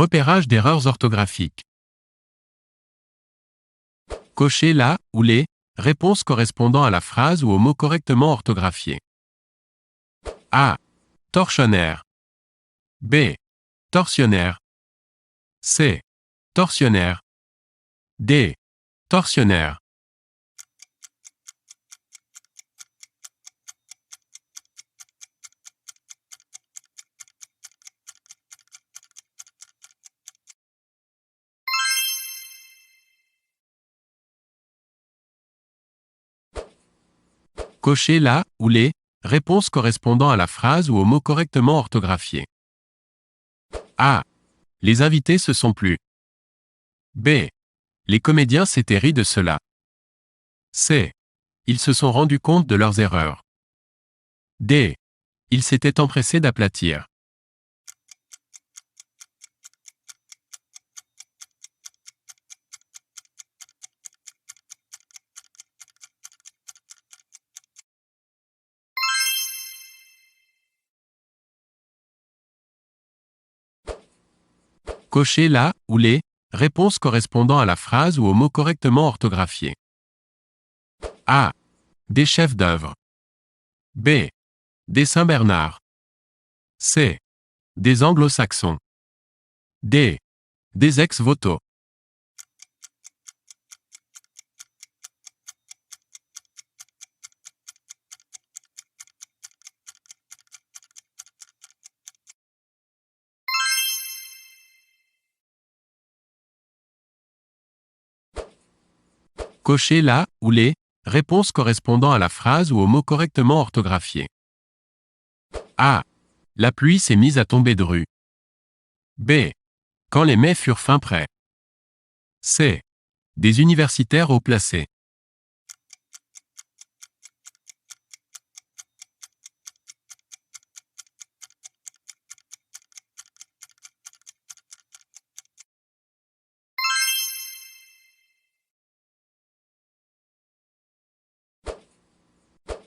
Repérage d'erreurs orthographiques. Cochez la ou les réponses correspondant à la phrase ou au mot correctement orthographié. A. Tortionnaire. B. Tortionnaire. C. Tortionnaire. D. Tortionnaire. Cochez la ou les réponses correspondant à la phrase ou au mot correctement orthographié. A. Les invités se sont plu. B. Les comédiens s'étaient ris de cela. C. Ils se sont rendus compte de leurs erreurs. D. Ils s'étaient empressés d'aplatir. Cochez la ou les réponses correspondant à la phrase ou au mot correctement orthographié. A. Des chefs d'œuvre. B. Des Saint-Bernard. C. Des Anglo-Saxons. D. Des ex-voto. Cochez la ou les réponses correspondant à la phrase ou au mot correctement orthographié. A. La pluie s'est mise à tomber de rue. B. Quand les mets furent fin prêts. C. Des universitaires haut placés.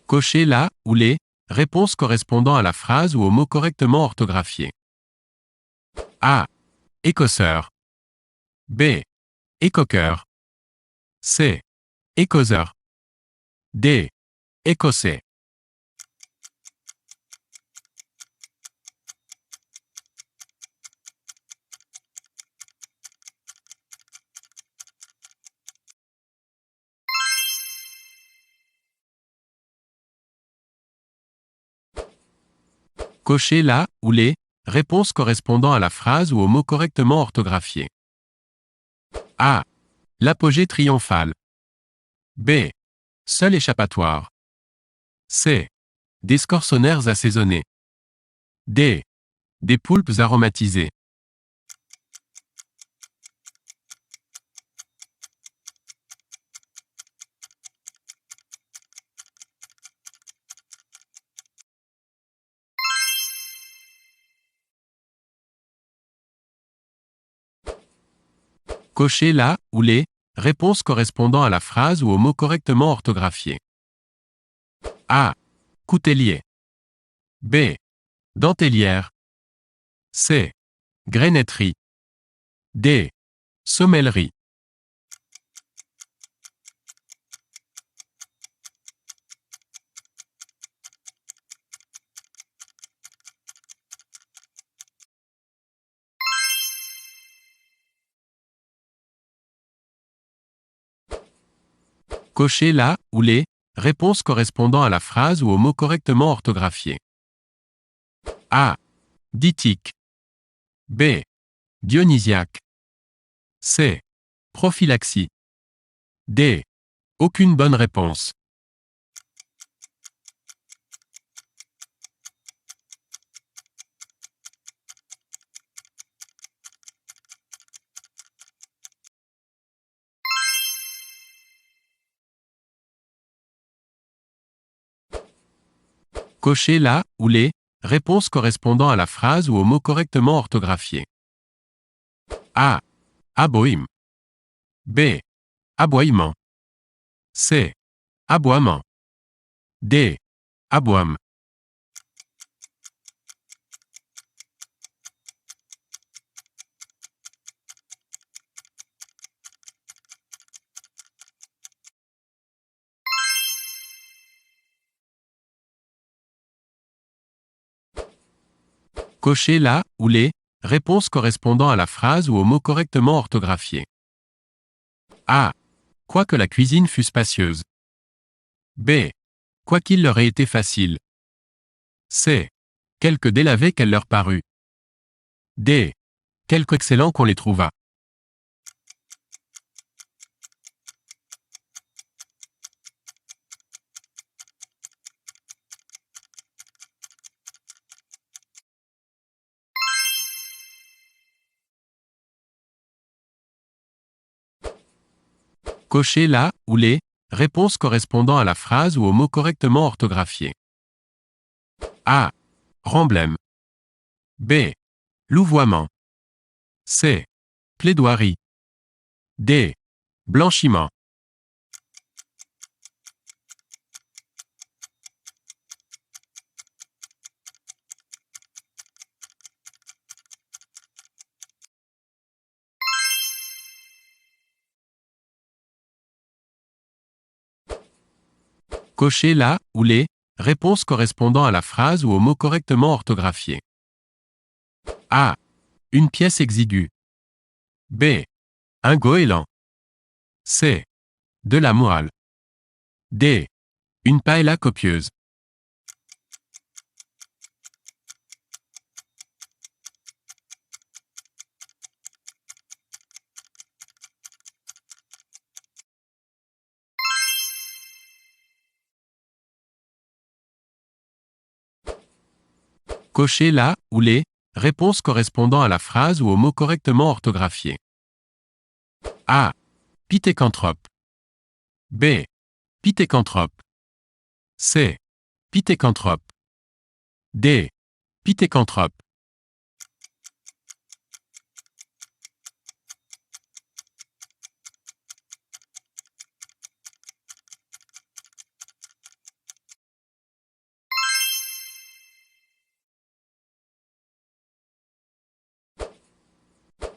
Cochez la ou les réponses correspondant à la phrase ou au mot correctement orthographié. A. Écosseur. B. Écoqueur. C. Écosseur. D. Écossais. Cochez la ou les réponses correspondant à la phrase ou au mot correctement orthographié. A. L'apogée triomphale. B. Seul échappatoire. C. Des scorsonnaires assaisonnés. D. Des poulpes aromatisés. Cochez la ou les réponses correspondant à la phrase ou au mot correctement orthographié. A. Coutelier. B. Dentellière. C. Grenetterie. D. Sommellerie. Cochez la ou les réponses correspondant à la phrase ou au mot correctement orthographié. A. Dithyque. B. Dionysiaque. C. Prophylaxie. D. Aucune bonne réponse. Cochez la ou les réponses correspondant à la phrase ou au mot correctement orthographié. A. Aboïme. B. Aboiement. C. Aboiement. D. Aboime. Cochez la ou les réponses correspondant à la phrase ou au mot correctement orthographié. A. Quoique la cuisine fût spacieuse. B. Quoiqu'il leur ait été facile. C. Quelque délavé qu'elle leur parut. D. Quelque excellent qu'on les trouva. Cochez la ou les réponses correspondant à la phrase ou au mot correctement orthographié. A. Remblème. B. Louvoiement. C. Plaidoirie. D. Blanchiment. Cochez la ou les réponses correspondant à la phrase ou au mot correctement orthographié. A. Une pièce exiguë. B. Un goéland. C. De la moelle. D. Une paella copieuse. Cochez la ou les réponses correspondant à la phrase ou au mot correctement orthographié. A. Pithécanthrope. B. Pithécanthrope. C. Pithécanthrope. D. Pithécanthrope.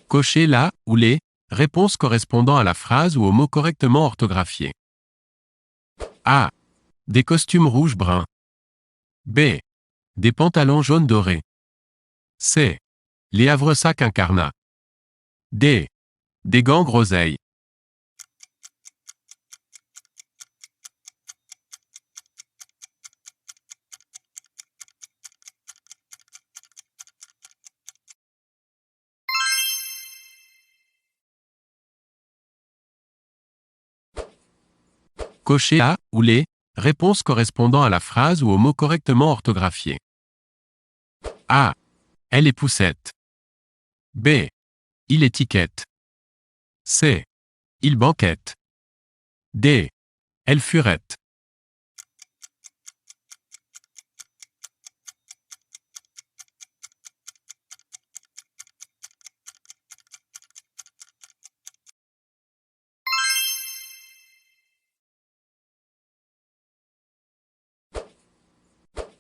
Cochez la ou les réponses correspondant à la phrase ou au mot correctement orthographié. A. Des costumes rouge-brun. B. Des pantalons jaune doré. C. Les havresacs incarnats. D. Des gants groseilles. Cochez la ou les réponses correspondant à la phrase ou au mot correctement orthographié. A. Elle est poussette. B. Il étiquette. C. Il banquette. D. Elle furette.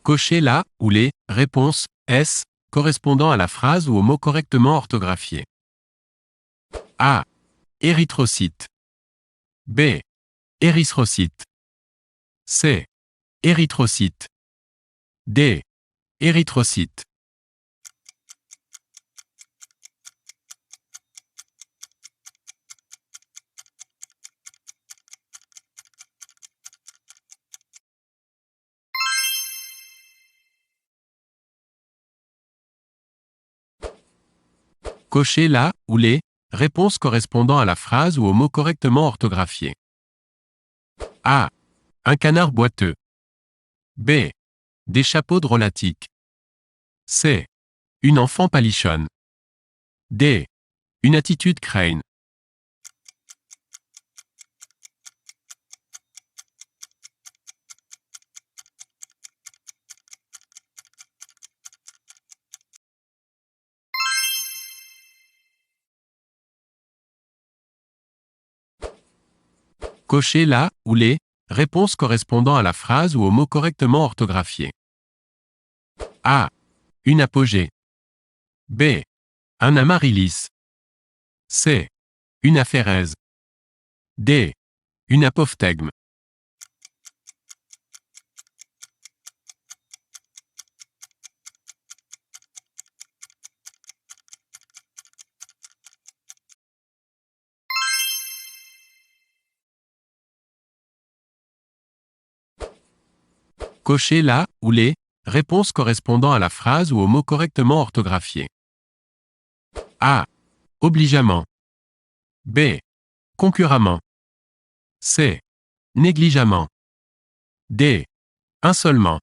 Cochez la ou les réponses S correspondant à la phrase ou au mot correctement orthographié. A. Érythrocyte. B. Érythrocyte. C. Érythrocyte. D. Érythrocyte. Cochez la ou les réponses correspondant à la phrase ou au mot correctement orthographié. A. Un canard boiteux. B. Des chapeaux drôlatiques. C. Une enfant palichonne. D. Une attitude crâne. Cochez la ou les réponses correspondant à la phrase ou au mot correctement orthographié. A. Une apogée. B. Un amaryllis. C. Une aphérèse. D. Une apophthegme. Cochez la ou les réponses correspondant à la phrase ou au mot correctement orthographié. A. Obligeamment. B. Concurremment. C. Négligemment. D. Insolement.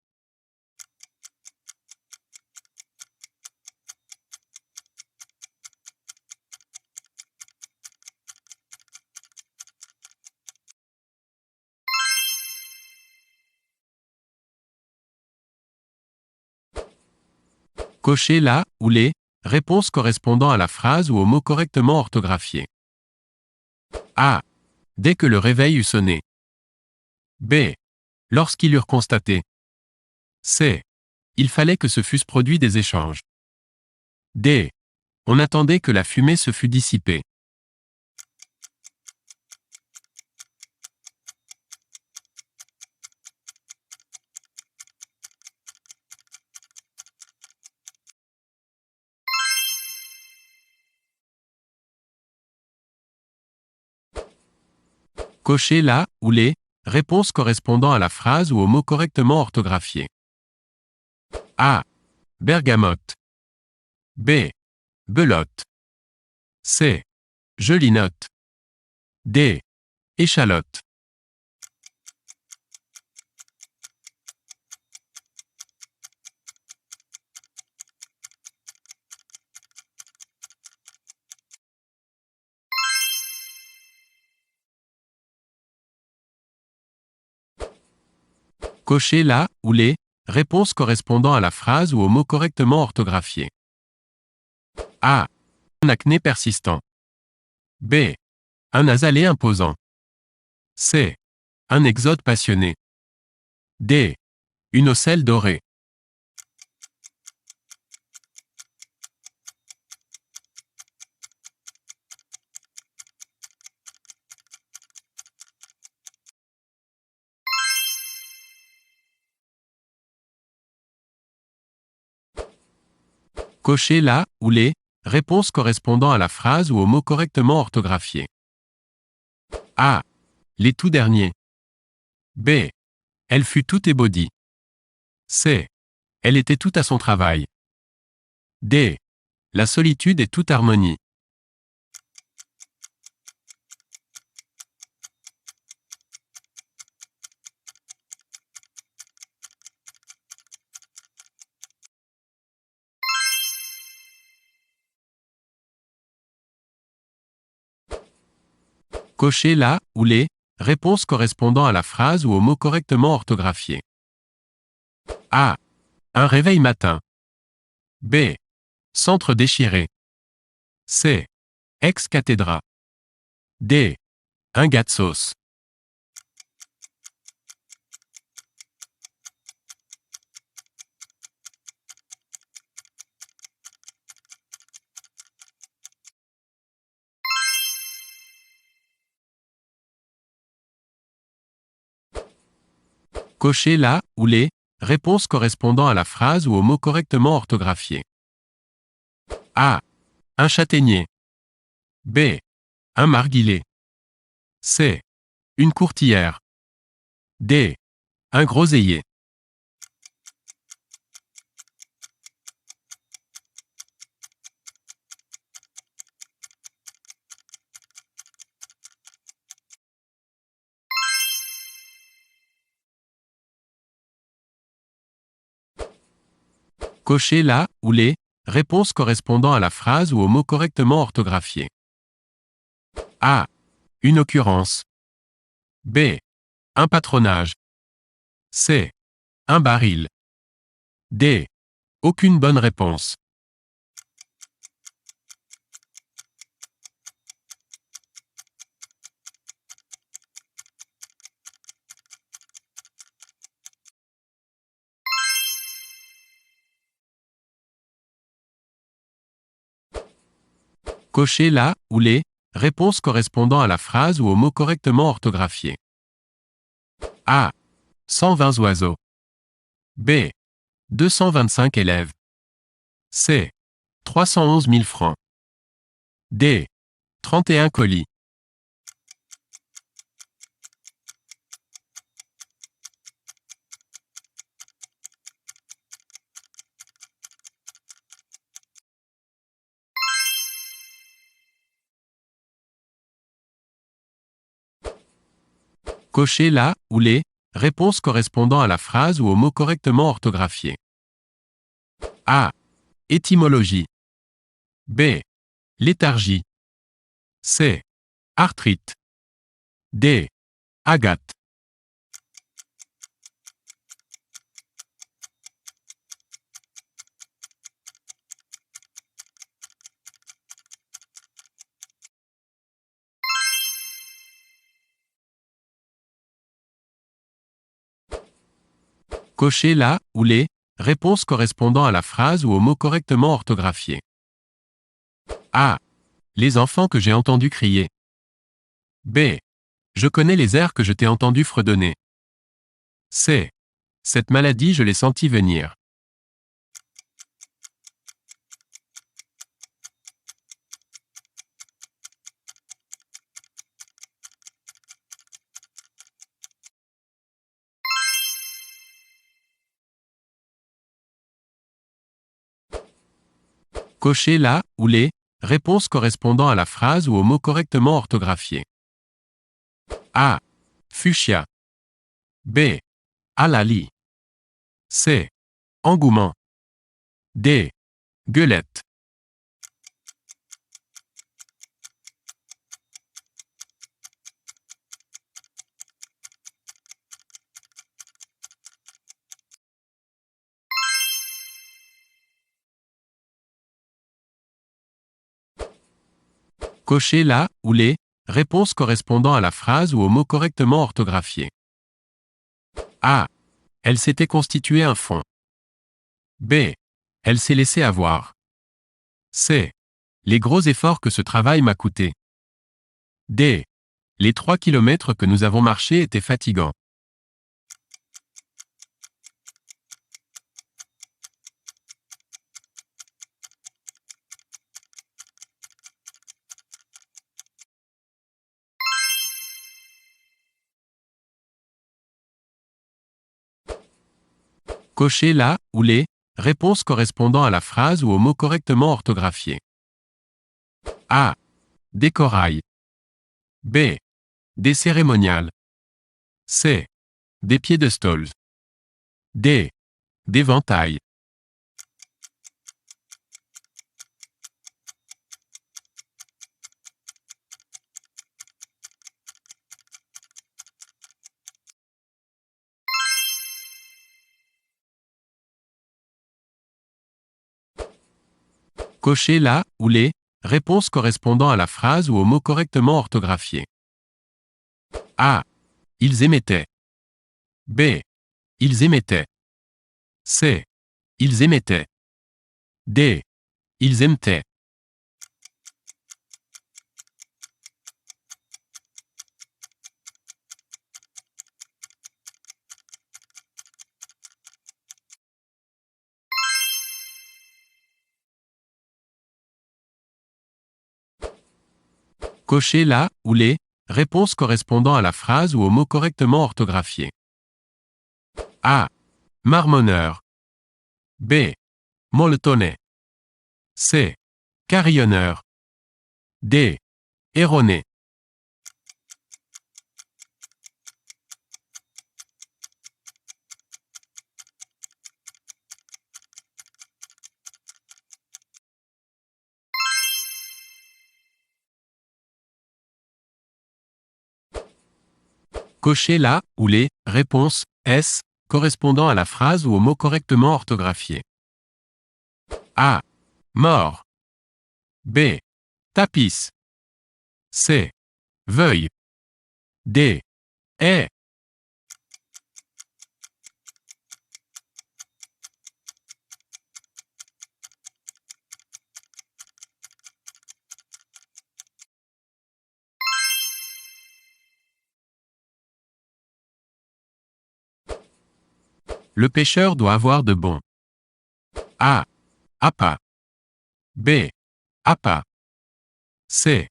Cochez la ou les réponses correspondant à la phrase ou au mot correctement orthographié. A. Dès que le réveil eut sonné. B. Lorsqu'ils eurent constaté. C. Il fallait que se fussent produits des échanges. D. On attendait que la fumée se fût dissipée. Cochez la ou les réponses correspondant à la phrase ou au mot correctement orthographié. A. Bergamote. B. Belote. C. Jolie note. D. Échalote. Cochez la ou les réponses correspondant à la phrase ou au mot correctement orthographié. A. Un acné persistant. B. Un nasalé imposant. C. Un exode passionné. D. Une ocelle dorée. Cochez la ou les réponses correspondant à la phrase ou au mot correctement orthographié. A. Les tout derniers. B. Elle fut tout ébaudie. C. Elle était toute à son travail. D. La solitude est toute harmonie. Cochez la ou les réponses correspondant à la phrase ou au mot correctement orthographié. A. Un réveil matin. B. Centre déchiré. C. Ex-cathédra. D. Un gâte sauce. Cochez la ou les réponses correspondant à la phrase ou au mot correctement orthographié. A. Un châtaignier. B. Un marguilé. C. Une courtière. D. Un groseillier. Cochez la ou les réponses correspondant à la phrase ou au mot correctement orthographié. A. Une occurrence. B. Un patronage. C. Un baril. D. Aucune bonne réponse. Cochez la ou les réponses correspondant à la phrase ou au mot correctement orthographié. A. 120 oiseaux. B. 225 élèves. C. 311 000 francs. D. 31 colis. Cochez la ou les réponses correspondant à la phrase ou au mot correctement orthographié. A. Étymologie. B. Léthargie. C. Arthrite. D. Agate. Cochez la ou les réponses correspondant à la phrase ou au mot correctement orthographié. A. Les enfants que j'ai entendus crier. B. Je connais les airs que je t'ai entendu fredonner. C. Cette maladie, je l'ai sentie venir. Cochez la ou les réponses correspondant à la phrase ou au mot correctement orthographié. A. Fuchsia. B. Halali. C. Engouement. D. Gueulette. Cochez la ou les réponses correspondant à la phrase ou au mot correctement orthographié. A. Elle s'était constituée un fond. B. Elle s'est laissée avoir. C. Les gros efforts que ce travail m'a coûté. D. Les 3 kilomètres que nous avons marchés étaient fatigants. Cochez la ou les réponses correspondant à la phrase ou au mot correctement orthographié. A. Des corails. B. Des cérémoniales. C. Des piédestals. D. Des ventailles. Cochez la ou les réponses correspondant à la phrase ou au mot correctement orthographié. A. Ils émettaient. B. Ils émettaient. C. Ils émettaient. D. Ils aimaient. Cochez la ou les réponses correspondant à la phrase ou au mot correctement orthographié. A. Marmonneur. B. Molletonnet. C. Carillonneur. D. Erroné. Cochez la ou les réponses S correspondant à la phrase ou au mot correctement orthographié. A. Mort. B. Tapis. C. Veuille. D. Est. Le pêcheur doit avoir de bons. A. Appât. B. Appât. C.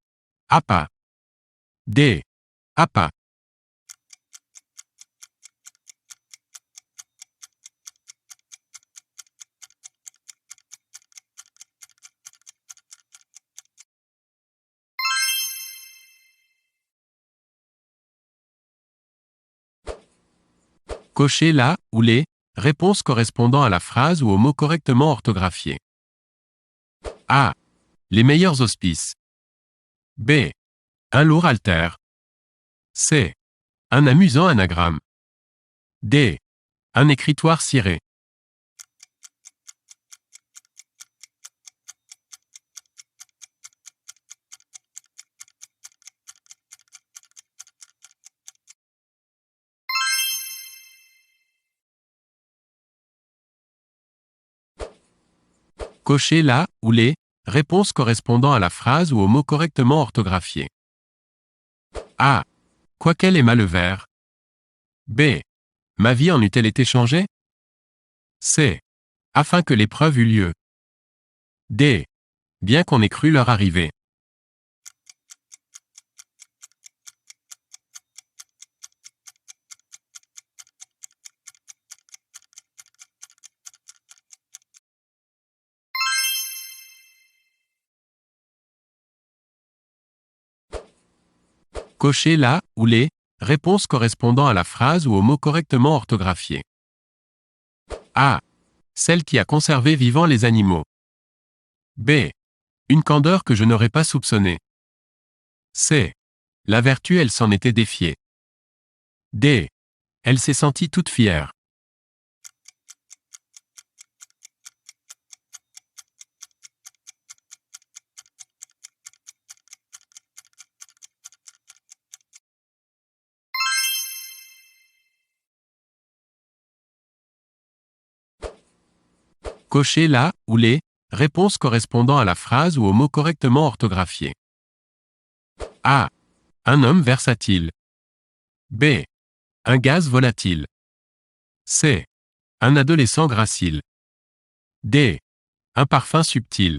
Appât. D. Appât. Cochez la ou les réponses correspondant à la phrase ou au mot correctement orthographié. A. Les meilleurs auspices. B. Un lourd haltère. C. Un amusant anagramme. D. Un écritoire ciré. Cochez la ou les réponses correspondant à la phrase ou au mot correctement orthographié. A. Quoiqu'elle aimât le vert. B. Ma vie en eût-elle été changée? C. Afin que l'épreuve eût lieu. D. Bien qu'on ait cru leur arrivée. Cochez la ou les réponses correspondant à la phrase ou au mot correctement orthographié. A. Celle qui a conservé vivants les animaux. B. Une candeur que je n'aurais pas soupçonnée. C. La vertu, elle s'en était défiée. D. Elle s'est sentie toute fière. Cochez la ou les réponses correspondant à la phrase ou au mot correctement orthographié. A. Un homme versatile. B. Un gaz volatile. C. Un adolescent gracile. D. Un parfum subtil.